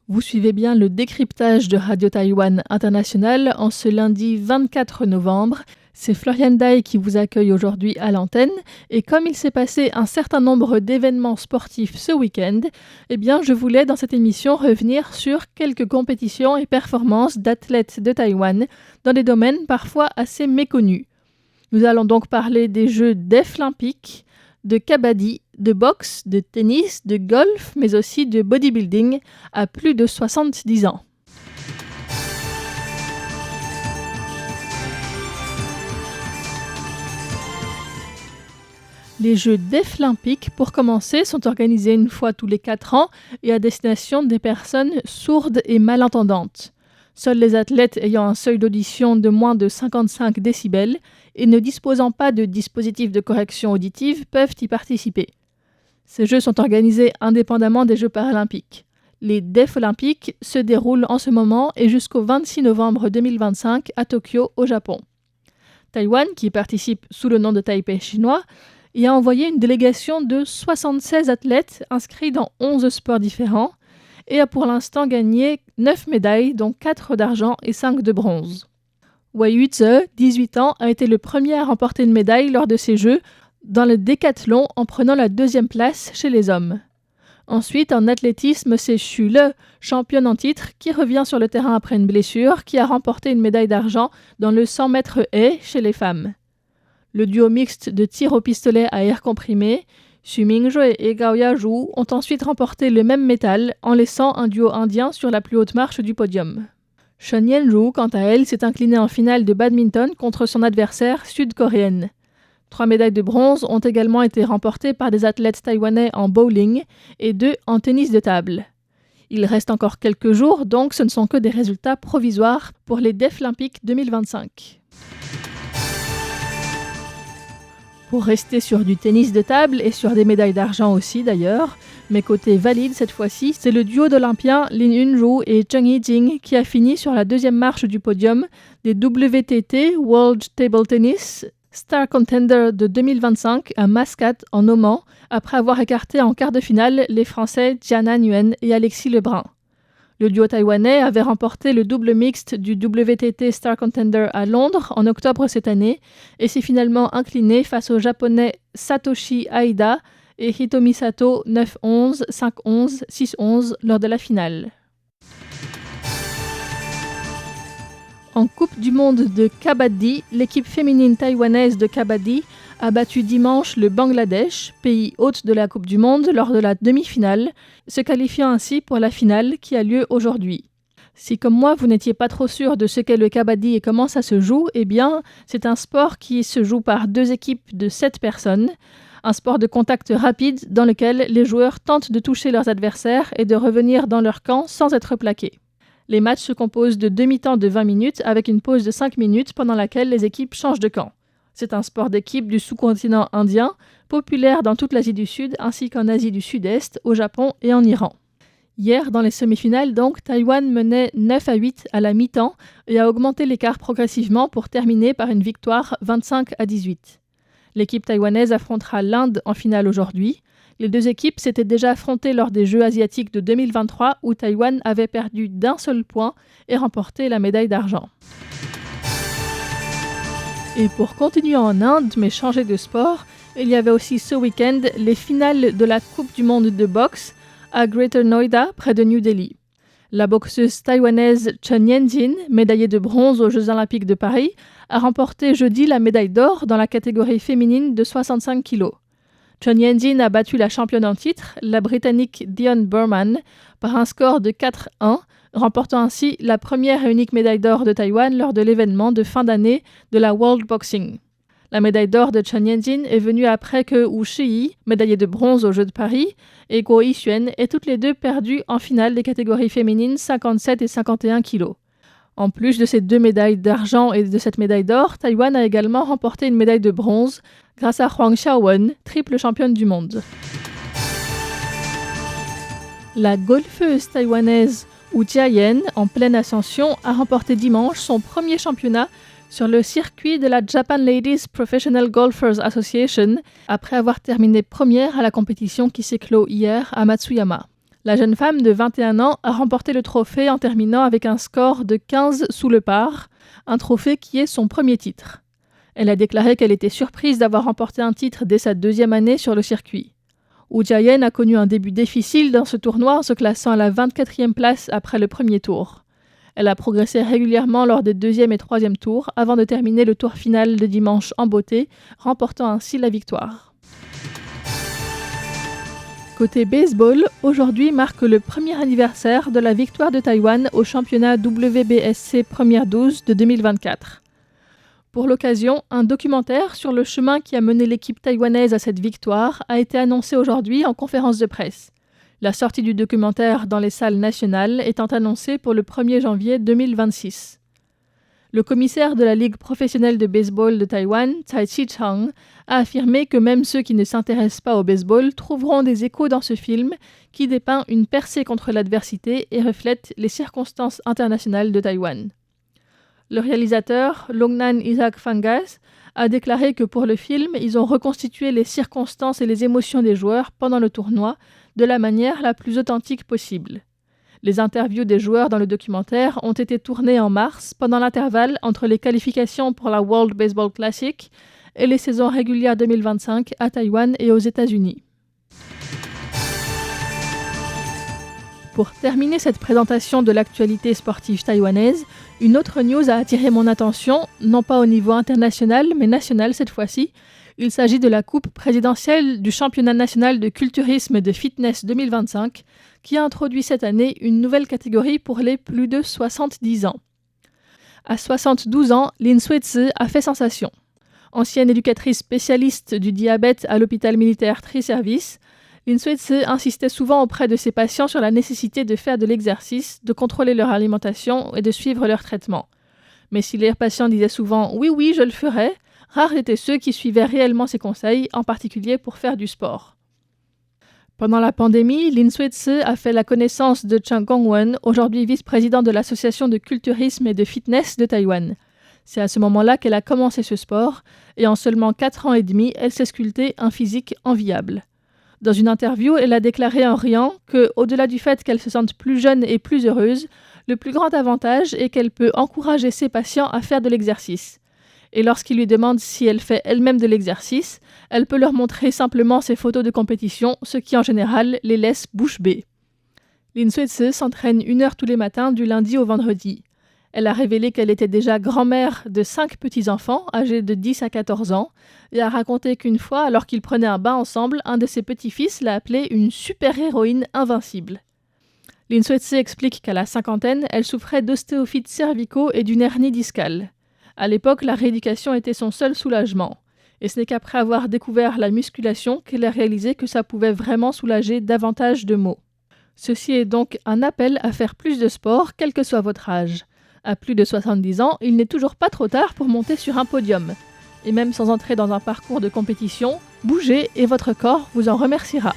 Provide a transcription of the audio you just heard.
Vous suivez bien le décryptage de Radio Taïwan International en ce lundi 24 novembre. C'est Floriane Dai qui vous accueille aujourd'hui à l'antenne. Et comme il s'est passé un certain nombre d'événements sportifs ce week-end, je voulais dans cette émission revenir sur quelques compétitions et performances d'athlètes de Taïwan dans des domaines parfois assez méconnus. Nous allons donc parler des Jeux déflympiques, de kabaddi, de boxe, de tennis, de golf, mais aussi de bodybuilding à plus de 70 ans. Les Jeux déflympiques, pour commencer, sont organisés une fois tous les 4 ans et à destination des personnes sourdes et malentendantes. Seuls les athlètes ayant un seuil d'audition de moins de 55 décibels et ne disposant pas de dispositif de correction auditive peuvent y participer. Ces Jeux sont organisés indépendamment des Jeux paralympiques. Les déflympiques se déroulent en ce moment et jusqu'au 26 novembre 2025 à Tokyo, au Japon. Taïwan, qui participe sous le nom de Taipei chinois, y a envoyé une délégation de 76 athlètes inscrits dans 11 sports différents et a pour l'instant gagné 9 médailles, dont 4 d'argent et 5 de bronze. Wei Yuzhe, 18 ans, a été le premier à remporter une médaille lors de ces Jeux dans le décathlon en prenant la 2e place chez les hommes. Ensuite, en athlétisme, c'est Xu Le, championne en titre, qui revient sur le terrain après une blessure, qui a remporté une médaille d'argent dans le 100 mètres haies chez les femmes. Le duo mixte de tir au pistolet à air comprimé, Xu Mingzhui et Gao Yazhu ont ensuite remporté le même métal en laissant un duo indien sur la plus haute marche du podium. Chen Yanru, quant à elle, s'est inclinée en finale de badminton contre son adversaire sud-coréenne. 3 médailles de bronze ont également été remportées par des athlètes taïwanais en bowling et 2 en tennis de table. Il reste encore quelques jours, donc ce ne sont que des résultats provisoires pour les déflympiques 2025. Pour rester sur du tennis de table et sur des médailles d'argent aussi d'ailleurs, mais côté valide cette fois-ci, c'est le duo d'Olympiens Lin Yunru et Zheng Yijing qui a fini sur la 2e marche du podium des WTT World Table Tennis Star Contender de 2025 à Mascate en Oman, après avoir écarté en quart de finale les Français Jiana Nguyen et Alexis Lebrun. Le duo taïwanais avait remporté le double mixte du WTT Star Contender à Londres en octobre cette année et s'est finalement incliné face aux Japonais Satoshi Aida et Hitomi Sato 9-11, 5-11, 6-11 lors de la finale. En Coupe du monde de kabaddi, l'équipe féminine taïwanaise de kabaddi a battu dimanche le Bangladesh, pays hôte de la Coupe du monde, lors de la demi-finale, se qualifiant ainsi pour la finale qui a lieu aujourd'hui. Si comme moi vous n'étiez pas trop sûr de ce qu'est le kabaddi et comment ça se joue, c'est un sport qui se joue par 2 équipes de 7 personnes, un sport de contact rapide dans lequel les joueurs tentent de toucher leurs adversaires et de revenir dans leur camp sans être plaqués. Les matchs se composent de demi-temps de 20 minutes avec une pause de 5 minutes pendant laquelle les équipes changent de camp. C'est un sport d'équipe du sous-continent indien, populaire dans toute l'Asie du Sud ainsi qu'en Asie du Sud-Est, au Japon et en Iran. Hier, dans les semi-finales, donc, Taïwan menait 9-8 à la mi-temps et a augmenté l'écart progressivement pour terminer par une victoire 25-18. L'équipe taïwanaise affrontera l'Inde en finale aujourd'hui. Les 2 équipes s'étaient déjà affrontées lors des Jeux asiatiques de 2023 où Taïwan avait perdu d'1 seul point et remporté la médaille d'argent. Et pour continuer en Inde, mais changer de sport, il y avait aussi ce week-end les finales de la Coupe du monde de boxe à Greater Noida, près de New Delhi. La boxeuse taïwanaise Chen Yanjin, médaillée de bronze aux Jeux Olympiques de Paris, a remporté jeudi la médaille d'or dans la catégorie féminine de 65 kg. Chen Yanjin a battu la championne en titre, la Britannique Dion Burman, par un score de 4-1, remportant ainsi la première et unique médaille d'or de Taïwan lors de l'événement de fin d'année de la World Boxing. La médaille d'or de Chen Yanjin est venue après que Wu Shiyi, médaillée de bronze aux Jeux de Paris, et Guo Yixuan aient toutes les 2 perdu en finale des catégories féminines 57 et 51 kg. En plus de ces 2 médailles d'argent et de cette médaille d'or, Taïwan a également remporté une médaille de bronze grâce à Huang Xiaowen, triple championne du monde. La golfeuse taïwanaise Wu Jiayan, en pleine ascension, a remporté dimanche son premier championnat sur le circuit de la Japan Ladies Professional Golfers Association après avoir terminé première à la compétition qui s'est clôt hier à Matsuyama. La jeune femme de 21 ans a remporté le trophée en terminant avec un score de 15 sous le par, un trophée qui est son premier titre. Elle a déclaré qu'elle était surprise d'avoir remporté un titre dès sa 2e année sur le circuit. Wu Jiayan a connu un début difficile dans ce tournoi en se classant à la 24e place après le premier tour. Elle a progressé régulièrement lors des 2e et 3e tours avant de terminer le tour final de dimanche en beauté, remportant ainsi la victoire. Côté baseball, aujourd'hui marque le premier anniversaire de la victoire de Taïwan au championnat WBSC Première 12 de 2024. Pour l'occasion, un documentaire sur le chemin qui a mené l'équipe taïwanaise à cette victoire a été annoncé aujourd'hui en conférence de presse. La sortie du documentaire dans les salles nationales étant annoncée pour le 1er janvier 2026. Le commissaire de la Ligue professionnelle de baseball de Taïwan, Tsai Chi-chang, a affirmé que même ceux qui ne s'intéressent pas au baseball trouveront des échos dans ce film qui dépeint une percée contre l'adversité et reflète les circonstances internationales de Taïwan. Le réalisateur, Longnan Isaac Fangas, a déclaré que pour le film, ils ont reconstitué les circonstances et les émotions des joueurs pendant le tournoi de la manière la plus authentique possible. Les interviews des joueurs dans le documentaire ont été tournées en mars, pendant l'intervalle entre les qualifications pour la World Baseball Classic et les saisons régulières 2025 à Taïwan et aux États-Unis. Pour terminer cette présentation de l'actualité sportive taïwanaise, une autre news a attiré mon attention, non pas au niveau international, mais national cette fois-ci. Il s'agit de la coupe présidentielle du championnat national de culturisme et de fitness 2025, qui a introduit cette année une nouvelle catégorie pour les plus de 70 ans. À 72 ans, Lin Suetsi a fait sensation. Ancienne éducatrice spécialiste du diabète à l'hôpital militaire Tri-Service, Lin Suetsi insistait souvent auprès de ses patients sur la nécessité de faire de l'exercice, de contrôler leur alimentation et de suivre leur traitement. Mais si les patients disaient souvent « oui, je le ferai », rares étaient ceux qui suivaient réellement ses conseils, en particulier pour faire du sport. Pendant la pandémie, Lin Suetsi a fait la connaissance de Chang Gongwen, aujourd'hui vice-président de l'association de culturisme et de fitness de Taïwan. C'est à ce moment-là qu'elle a commencé ce sport, et en seulement 4 ans et demi, elle s'est sculpté un physique enviable. Dans une interview, elle a déclaré en riant que, au-delà du fait qu'elle se sente plus jeune et plus heureuse, le plus grand avantage est qu'elle peut encourager ses patients à faire de l'exercice. Et lorsqu'ils lui demandent si elle fait elle-même de l'exercice, elle peut leur montrer simplement ses photos de compétition, ce qui en général les laisse bouche bée. Lin Suetsi s'entraîne 1 heure tous les matins du lundi au vendredi. Elle a révélé qu'elle était déjà grand-mère de 5 petits-enfants âgés de 10 à 14 ans et a raconté qu'une fois, alors qu'ils prenaient un bain ensemble, un de ses petits-fils l'a appelée une super-héroïne invincible. Lin Suetsi explique qu'à la cinquantaine, elle souffrait d'ostéophytes cervicaux et d'une hernie discale. À l'époque, la rééducation était son seul soulagement. Et ce n'est qu'après avoir découvert la musculation qu'elle a réalisé que ça pouvait vraiment soulager davantage de maux. Ceci est donc un appel à faire plus de sport, quel que soit votre âge. À plus de 70 ans, il n'est toujours pas trop tard pour monter sur un podium. Et même sans entrer dans un parcours de compétition, bougez et votre corps vous en remerciera.